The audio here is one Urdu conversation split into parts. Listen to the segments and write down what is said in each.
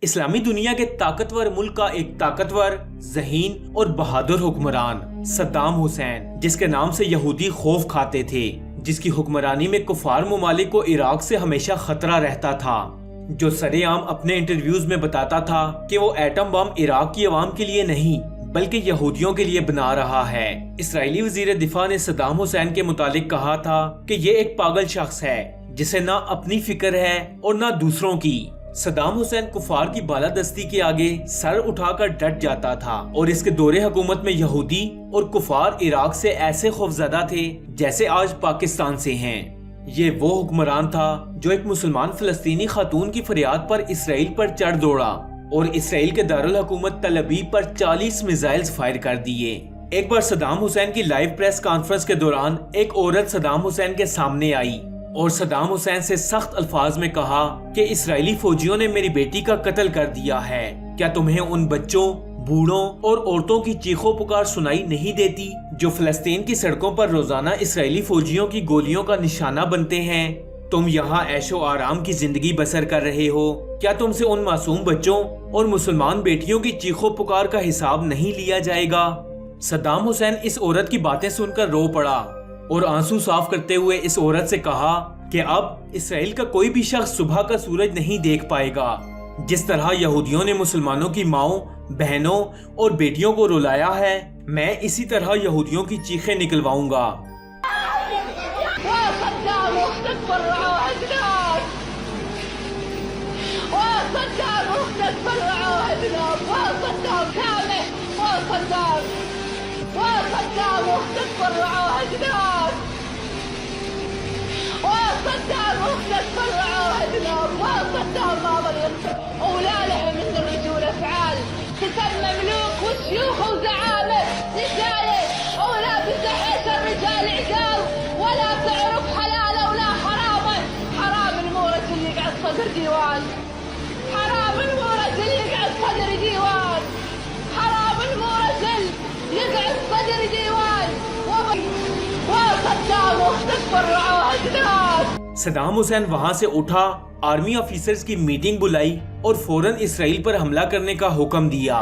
اسلامی دنیا کے طاقتور ملک کا ایک طاقتور، ذہین اور بہادر حکمران صدام حسین، جس کے نام سے یہودی خوف کھاتے تھے، جس کی حکمرانی میں کفار ممالک کو عراق سے ہمیشہ خطرہ رہتا تھا، جو سرے عام اپنے انٹرویوز میں بتاتا تھا کہ وہ ایٹم بم عراق کی عوام کے لیے نہیں بلکہ یہودیوں کے لیے بنا رہا ہے۔ اسرائیلی وزیر دفاع نے صدام حسین کے متعلق کہا تھا کہ یہ ایک پاگل شخص ہے جسے نہ اپنی فکر ہے اور نہ دوسروں کی۔ صدام حسین کفار کی بالادستی کے آگے سر اٹھا کر ڈٹ جاتا تھا اور اس کے دور حکومت میں یہودی اور کفار عراق سے ایسے خوفزدہ تھے جیسے آج پاکستان سے ہیں۔ یہ وہ حکمران تھا جو ایک مسلمان فلسطینی خاتون کی فریاد پر اسرائیل پر چڑھ دوڑا اور اسرائیل کے دارالحکومت تل ابیب پر 40 میزائلز فائر کر دیے۔ ایک بار صدام حسین کی لائیو پریس کانفرنس کے دوران ایک عورت صدام حسین کے سامنے آئی اور صدام حسین سے سخت الفاظ میں کہا کہ اسرائیلی فوجیوں نے میری بیٹی کا قتل کر دیا ہے، کیا تمہیں ان بچوں، بوڑھوں اور عورتوں کی چیخو پکار سنائی نہیں دیتی جو فلسطین کی سڑکوں پر روزانہ اسرائیلی فوجیوں کی گولیوں کا نشانہ بنتے ہیں؟ تم یہاں عیش و آرام کی زندگی بسر کر رہے ہو، کیا تم سے ان معصوم بچوں اور مسلمان بیٹیوں کی چیخو پکار کا حساب نہیں لیا جائے گا؟ صدام حسین اس عورت کی باتیں سن کر رو پڑا اور آنسو صاف کرتے ہوئے اس عورت سے کہا کہ اب اسرائیل کا کوئی بھی شخص صبح کا سورج نہیں دیکھ پائے گا۔ جس طرح یہودیوں نے مسلمانوں کی ماؤں، بہنوں اور بیٹیوں کو رلایا ہے، میں اسی طرح یہودیوں کی چیخیں نکلواؤں گا۔ أولادهم من الرجول أفعال كتب مملوك وشيوخ وزعامة نساية أولاد بتحت الرجال عقال ولا تعرف حلال ولا حرام. حرام المورث اللي قاعد صدر ديوان، حرام المورث اللي قاعد صدر ديوان، حرام المورث اللي قاعد صدر ديوان. وصدام واختطف الرعاة. صدام حسین وہاں سے اٹھا، آرمی آفیسرز کی میٹنگ بلائی اور فوراً اسرائیل پر حملہ کرنے کا حکم دیا۔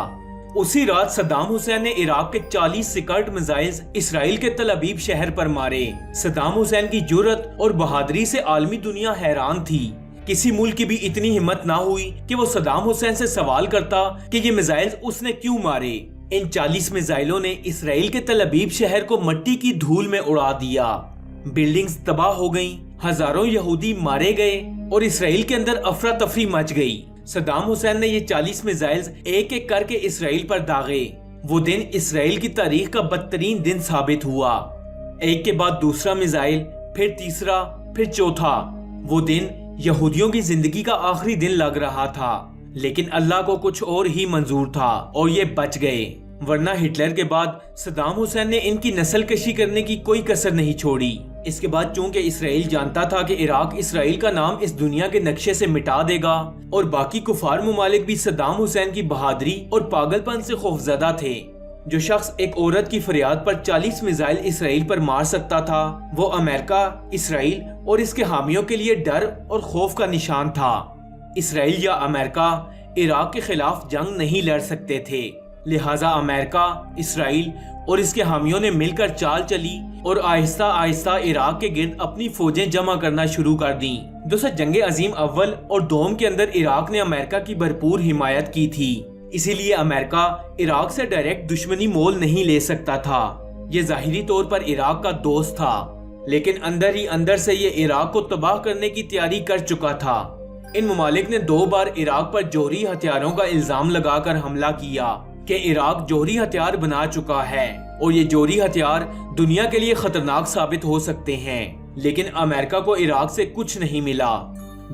اسی رات صدام حسین نے عراق کے 40 سکرٹ میزائلز اسرائیل کے تل ابیب شہر پر مارے۔ صدام حسین کی جرأت اور بہادری سے عالمی دنیا حیران تھی۔ کسی ملک کی بھی اتنی ہمت نہ ہوئی کہ وہ صدام حسین سے سوال کرتا کہ یہ میزائلز اس نے کیوں مارے۔ ان 40 میزائلوں نے اسرائیل کے تل ابیب شہر کو مٹی کی دھول میں اڑا دیا۔ بلڈنگز تباہ ہو گئیں، ہزاروں یہودی مارے گئے اور اسرائیل کے اندر افراتفری مچ گئی۔ صدام حسین نے یہ 40 میزائلز ایک ایک کر کے اسرائیل پر داغے۔ وہ دن اسرائیل کی تاریخ کا بدترین دن ثابت ہوا۔ ایک کے بعد دوسرا میزائل، پھر تیسرا، پھر چوتھا۔ وہ دن یہودیوں کی زندگی کا آخری دن لگ رہا تھا، لیکن اللہ کو کچھ اور ہی منظور تھا اور یہ بچ گئے، ورنہ ہٹلر کے بعد صدام حسین نے ان کی نسل کشی کرنے کی کوئی کسر نہیں چھوڑی۔ اس کے بعد چونکہ اسرائیل جانتا تھا کہ عراق اسرائیل کا نام اس دنیا کے نقشے سے مٹا دے گا اور باقی کفار ممالک بھی صدام حسین کی بہادری اور پاگل پن سے خوفزدہ تھے۔ جو شخص ایک عورت کی فریاد پر 40 میزائل اسرائیل پر مار سکتا تھا، وہ امریکہ، اسرائیل اور اس کے حامیوں کے لیے ڈر اور خوف کا نشان تھا۔ اسرائیل یا امریکہ عراق کے خلاف جنگ نہیں لڑ سکتے تھے، لہٰذا امریکہ، اسرائیل اور اس کے حامیوں نے مل کر چال چلی اور آہستہ آہستہ عراق کے گرد اپنی فوجیں جمع کرنا شروع کر دیں۔ دوسرا جنگ عظیم اول اور دوم کے اندر عراق نے امریکہ کی بھرپور حمایت کی تھی، اسی لیے امریکہ عراق سے ڈائریکٹ دشمنی مول نہیں لے سکتا تھا۔ یہ ظاہری طور پر عراق کا دوست تھا، لیکن اندر ہی اندر سے یہ عراق کو تباہ کرنے کی تیاری کر چکا تھا۔ ان ممالک نے 2 بار عراق پر جوہری ہتھیاروں کا الزام لگا کر حملہ کیا کہ عراق جوہری ہتھیار بنا چکا ہے اور یہ جوہری ہتھیار دنیا کے لیے خطرناک ثابت ہو سکتے ہیں، لیکن امریکہ کو عراق سے کچھ نہیں ملا۔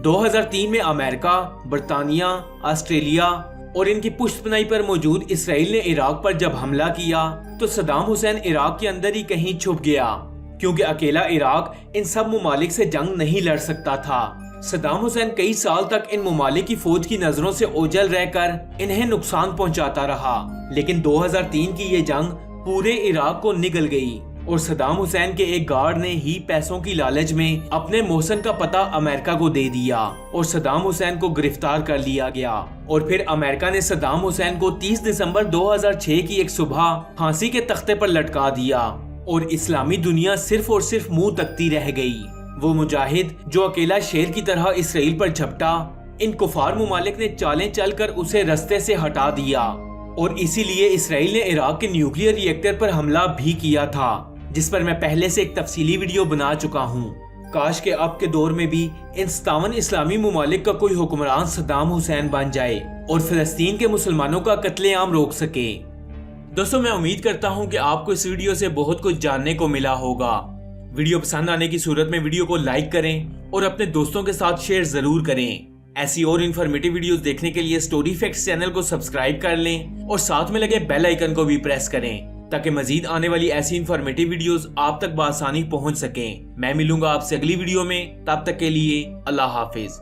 2003 میں امریکہ، برطانیہ، آسٹریلیا اور ان کی پشت پناہی پر موجود اسرائیل نے عراق پر جب حملہ کیا تو صدام حسین عراق کے اندر ہی کہیں چھپ گیا، کیونکہ اکیلا عراق ان سب ممالک سے جنگ نہیں لڑ سکتا تھا۔ صدام حسین کئی سال تک ان ممالک کی فوج کی نظروں سے اوجھل رہ کر انہیں نقصان پہنچاتا رہا، لیکن 2003 کی یہ جنگ پورے عراق کو نگل گئی اور صدام حسین کے ایک گارڈ نے ہی پیسوں کی لالچ میں اپنے محسن کا پتہ امریکہ کو دے دیا اور صدام حسین کو گرفتار کر لیا گیا، اور پھر امریکہ نے صدام حسین کو 30 دسمبر 2006 کی ایک صبح پھانسی کے تختے پر لٹکا دیا اور اسلامی دنیا صرف اور صرف منہ تکتی رہ گئی۔ وہ مجاہد جو اکیلا شیر کی طرح اسرائیل پر جھپٹا، ان کفار ممالک نے چالیں چل کر اسے رستے سے ہٹا دیا، اور اسی لیے اسرائیل نے عراق کے نیوکلیئر ری ایکٹر پر حملہ بھی کیا تھا، جس پر میں پہلے سے ایک تفصیلی ویڈیو بنا چکا ہوں۔ کاش کہ اب کے دور میں بھی ان 57 اسلامی ممالک کا کوئی حکمران صدام حسین بن جائے اور فلسطین کے مسلمانوں کا قتل عام روک سکے۔ دوستو، میں امید کرتا ہوں کہ آپ کو اس ویڈیو سے بہت کچھ جاننے کو ملا ہوگا۔ ویڈیو پسند آنے کی صورت میں ویڈیو کو لائک کریں اور اپنے دوستوں کے ساتھ شیئر ضرور کریں۔ ایسی اور انفارمیٹیو ویڈیوز دیکھنے کے لیے سٹوری فیکٹس چینل کو سبسکرائب کر لیں اور ساتھ میں لگے بیل آئیکن کو بھی پریس کریں تاکہ مزید آنے والی ایسی انفارمیٹیو ویڈیوز آپ تک بآسانی پہنچ سکیں۔ میں ملوں گا آپ سے اگلی ویڈیو میں، تب تک کے لیے اللہ حافظ۔